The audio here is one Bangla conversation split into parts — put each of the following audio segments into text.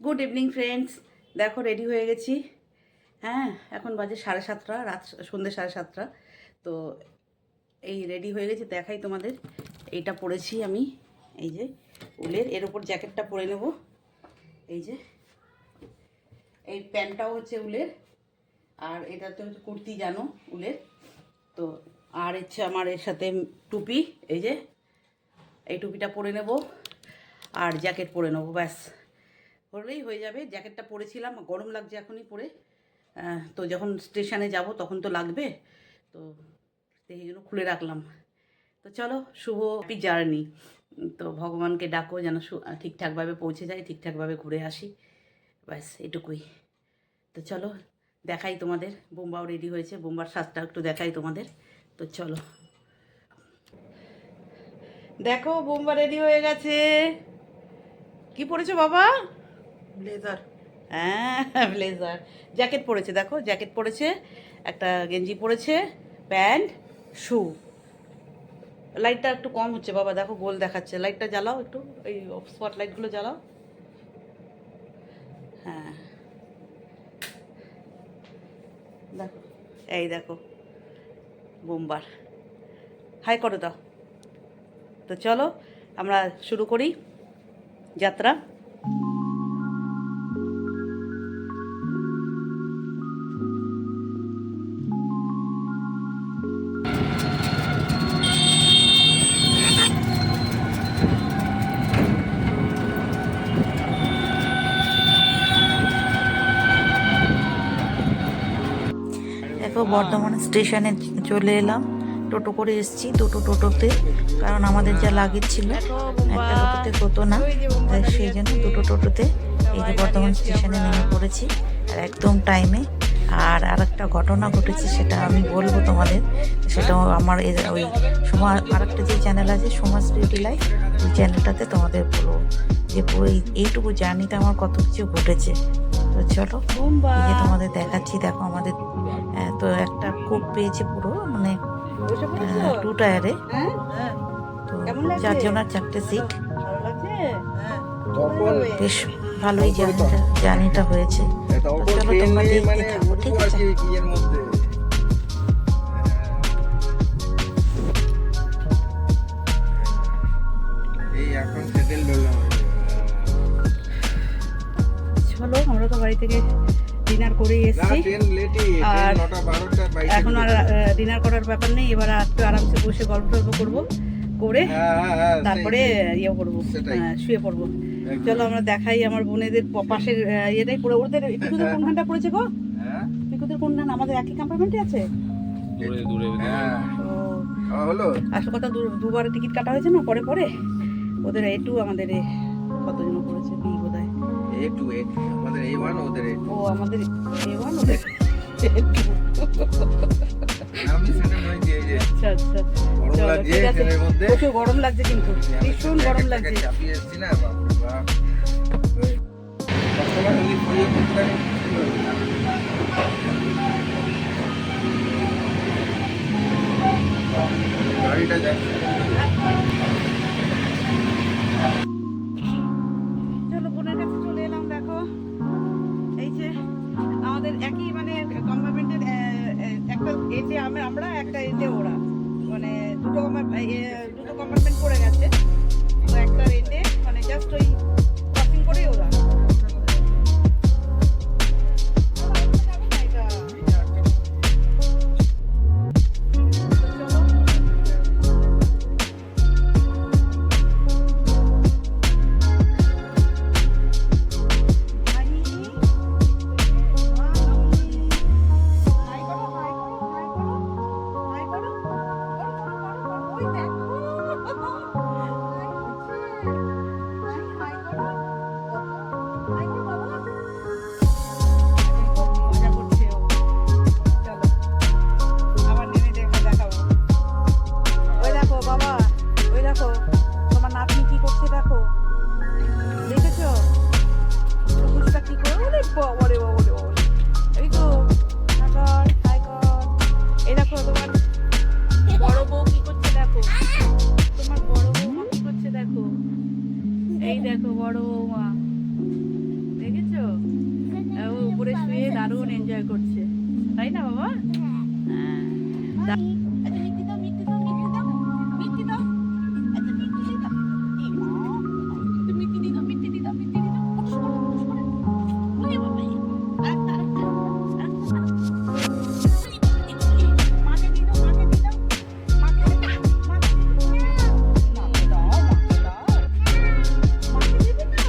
গুড ইভিনিং ফ্রেন্ডস, দেখো রেডি হয়ে গেছি। হ্যাঁ, এখন বাজে 7:30, রাত সন্ধ্যে 7:30। তো এই রেডি হয়ে গেছি, দেখাই তোমাদের। এইটা পরেছি আমি, এই যে উলের, এর ওপর জ্যাকেটটা পরে নেব। এই যে এই প্যান্টটাও হচ্ছে উলের, আর এটাতে হচ্ছে কুর্তি জানো উলের। তো আর হচ্ছে আমার এর সাথে টুপি, এই যে এই টুপিটা পরে নেব আর জ্যাকেট পরে নেবো, ব্যাস পরলেই হয়ে যাবে। জ্যাকেটটা পরেছিলাম, গরম লাগছে এখনই পরে, তো যখন স্টেশনে যাব তখন তো লাগবে, তো সেই জন্য খুলে রাখলাম। তো চলো, শুভ হ্যাপি জার্নি। তো ভগবানকে ডাকো যেন ঠিকঠাকভাবে পৌঁছে যাই, ঠিকঠাকভাবে ঘুরে আসি, ব্যাস এটুকুই। তো চলো দেখাই তোমাদের। বোম্বাও রেডি হয়েছে, বোম্বার সাজটা একটু দেখাই তোমাদের। তো চলো দেখো, বোম্বা রেডি হয়ে গেছে। কি পরেছো বাবা? ব্লেজার। হ্যাঁ, ব্লেজার। জ্যাকেট পরেছে, দেখো জ্যাকেট পরেছে, একটা গেঞ্জি পরেছে, প্যান্ট, শু। লাইটটা একটু কম হচ্ছে বাবা, দেখো গোল দেখাচ্ছে। লাইটটা জ্বালাও একটু, এই স্পট লাইটগুলো জ্বালাও। হ্যাঁ দেখো, এই দেখো বোম্বার। হাই করো দাও। তো চলো আমরা শুরু করি যাত্রা। দেখো বর্ধমান স্টেশনে চলে এলাম। টোটো করে এসেছি, দুটো টোটোতে, কারণ আমাদের যা লাগেজ ছিল একটা টোটোতে হতো না, তাই সেই জন্য দুটো টোটোতে এই যে বর্ধমান স্টেশনে নেমে পড়েছি, আর একদম টাইমে। আর একটা ঘটনা ঘটেছে, সেটা আমি বলবো তোমাদের। সেটাও আমার ওই আর একটা যে চ্যানেল আছে, সমাজ বিউটি লাইফ, ওই চ্যানেলটাতে তোমাদের বলবো যে এইটুকু জার্নিতে আমার কত কিছু ঘটেছে। তো চলো, এই যে তোমাদের দেখাচ্ছি। দেখো আমাদের তো একটা কোপ পেয়েছে পুরো, মানে 2 টায়ারে। তো 4 জনের 4টে সিট, বেশ ভালোই জার্নিটা হয়েছে। তো চলো তোমরা দেখতে থাকো, ঠিক আছে? চলো, আমরা তো বাড়ি থেকে ডিনার করেই এসেছি, আর এখন আর ডিনার করার ব্যাপার নেই। এবার একটু আরামসে বসে গল্প টল্প করবো, করে তারপরে ইয়ে করবো, শুয়ে পড়বো। চলো আমরা দেখাই আমার বোনেদের পাশের ইয়েটাই পড়ে। ওদের পিকুদের কোনখানটা পড়েছে গো? পিকুদের কোনখান? আমাদের একই কম্পার্টমেন্টে আছে। আসল কথা, দুবার টিকিট কাটা হয়েছে না, পরে পরে ওদের A2, আমাদের কতজন পড়েছে? বি বোধহয়। আমাদের A1, ওদের A2। ও আমাদের A1, ওদের A2। আমি সেটা নই যে আচ্ছা আচ্ছা, গরম চলো লাগছে ঠিক আছে। ট্রেনের মধ্যে। প্রচুর গরম লাগছে, কিন্তু ভীষণ গরম লাগছে। চাপিয়ে এসেছি না, বাপ রে বাপ। কতবার হলি পড়িয়ে পড়তে গাড়িটা যাচ্ছে। চলো বোনের কাছে চলে এলাম। দেখো এই যে আমাদের একই মানে কম্পার্টমেন্টের, একটা এতে আমরা, একটা এতে ওরা, মানে দুটো কম্পার্টমেন্ট পড়ে গেছে। তো একটা এতে মানে জাস্ট ওই ক্রসিং করে ওরা। ভীষণ এনজয় করছে, তাই না বাবা? হ্যাঁ। আচ্ছা, মিষ্টি দাও, মিষ্টি দাও, মিষ্টি দাও, মিষ্টি দাও। আচ্ছা, মিষ্টি দিয়ে দাও। এই মা, একটু মিষ্টি দিয়ে দাও, মিষ্টি দিয়ে দাও, মিষ্টি দিয়ে দাও। উঠস করে, উঠস করে। ওরে বাবা রে। আরেকটা, আরেকটা, আরেকটা, আরেকটা। মাকে দিয়ে দাও, মাকে দিয়ে দাও। মাকে দিয়ে দাও, মাকে দিয়ে দাও। মাকে দাও, মাকে দাও। মাকে দিবে না?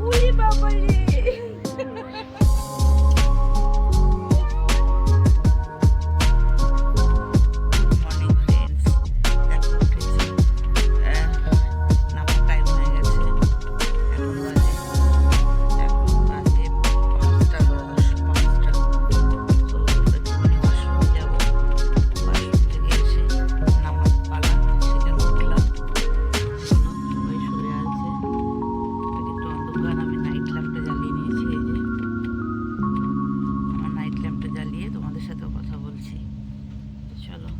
ওরে বাবা রে। মর্নিং ফ্রেন্ডস, দেখো উঠেছি, নামার টাইম হয়ে গেছে। এখন বাজে 5:10, 5টা। তো একটুখানি ওয়াশরুমে যাবো, ওয়াশরুম থেকে এসে নামার পালা, সেজন্য উঠলাম। সবাই শুয়ে আছে, একটু অন্ধকার। আমি নাইট ল্যাম্পটা জ্বালিয়ে নিয়েছি। এই যে আমার নাইট ল্যাম্পটা জ্বালিয়ে তোমাদের সাথে কথা বলছি। চলো,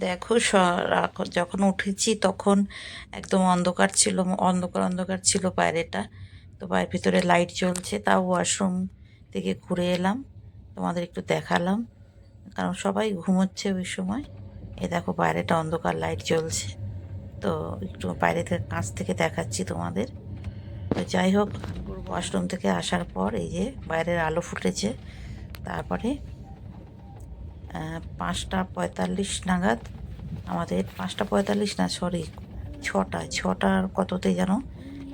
দেখো যখন উঠেছি তখন একদম অন্ধকার ছিল, অন্ধকার অন্ধকার ছিল বাইরেটা। তো বাইরের ভিতরে লাইট জ্বলছে, তাও ওয়াশরুম থেকে ঘুরে এলাম, তোমাদের একটু দেখালাম, কারণ সবাই ঘুমোচ্ছে ওই সময়। এ দেখো বাইরেটা অন্ধকার, লাইট জ্বলছে, তো একটু বাইরে থেকে কাছ থেকে দেখাচ্ছি তোমাদের। তো যাই হোক, ওয়াশরুম থেকে আসার পর এই যে বাইরের আলো ফুটেছে। তারপরে 5:45 নাগাদ, আমাদের 5:45 না, সরি, 6টার কততে যেন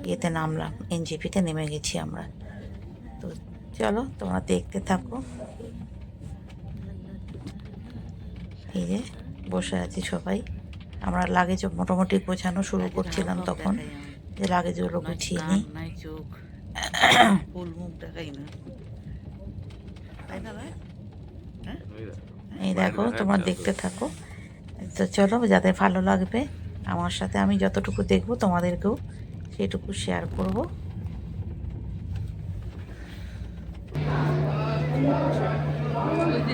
ইয়েতে নামলাম, এনজিপিতে নেমে গেছি আমরা। তো চলো তোমরা দেখতে থাকো। এই যে বসে আছি সবাই, আমরা লাগেজ মোটামুটি গোছানো শুরু করছিলাম তখন, যে লাগেজগুলো গুছিয়ে নিই। চোখ ফুল মুখ দেখাই না, তাই না? এই দেখো, তোমরা দেখতে থাকো। তো চলো, যাদের ভালো লাগবে আমার সাথে আমি যতটুকু দেখবো তোমাদেরকেও সেটুকু শেয়ার করব।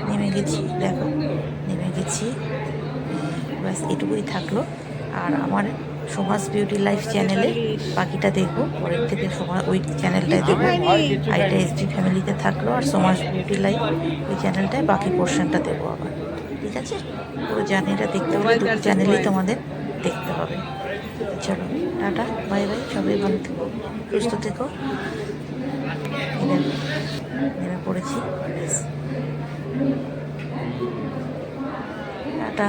নেমে গেছি, দেখো নেমে গেছি। ব্যাস এটুকুই থাকলো। আর আমার সমাজ বিউটি লাইফ চ্যানেলে বাকিটা দেখবো, পরের থেকে ওই চ্যানেলটায় দেবো। আর এটা এসডি ফ্যামিলিতে থাকলো, আর সমাজ বিউটি লাইফ ওই চ্যানেলটায় বাকি পোর্শনটা দেবো আবার। ঠিক আছে, পুরো জার্নিটা দেখতে হলে দুটো চ্যানেলেই তোমাদের দেখতে হবে। চলো, টাটা, বাই বাই, সবাই ভালো থেকো, সুস্থ থেকো। নেমে পড়েছি, টাটা।